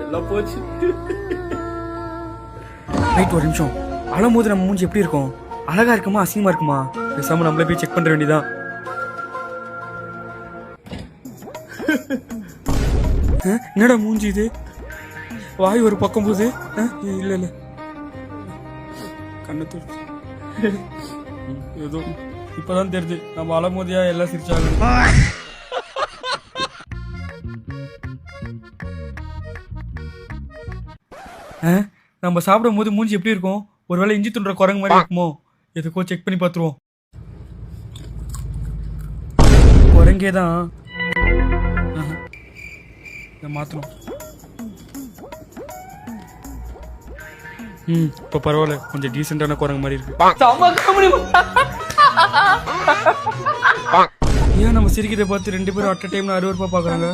எல்லாம் போச்சு. ரைட், ஒரு நிமிஷம். அழும்போது நம்ம மூஞ்சி எப்படி இருக்கும்? அழகா இருக்குமா அசிங்கமா இருக்குமா? பேசாம நம்மளே போய் செக் பண்ற வேண்டியதான். என்னடா மூஞ்சி இது? வாய் ஒரு பக்கம் போகுது. இல்ல இல்ல, கண்ணு தூச்சு. ஏதோ இப்பதான் தெரியுது நம்ம அழும்போதியா எல்லாம் சிரிச்சாங்க. நம்ம சாப்பிடும் போது மூஞ்சி எப்படி இருக்கும்? ஒருவேளை இஞ்சி துண்டுற குரங்கு மாதிரி இருக்குமோ? எதுக்கோ செக் பண்ணி பார்த்துருவோம். குரங்கே தான். மாத்தணும். இப்போ பரவாயில்ல, கொஞ்சம் டீசென்டான குரங்கு மாதிரி இருக்கு. ஏன் நம்ம சிரிக்கிறத பார்த்து 2 பேரும் அட் அ டைம்ல அருவருப்பா பாக்குறாங்க?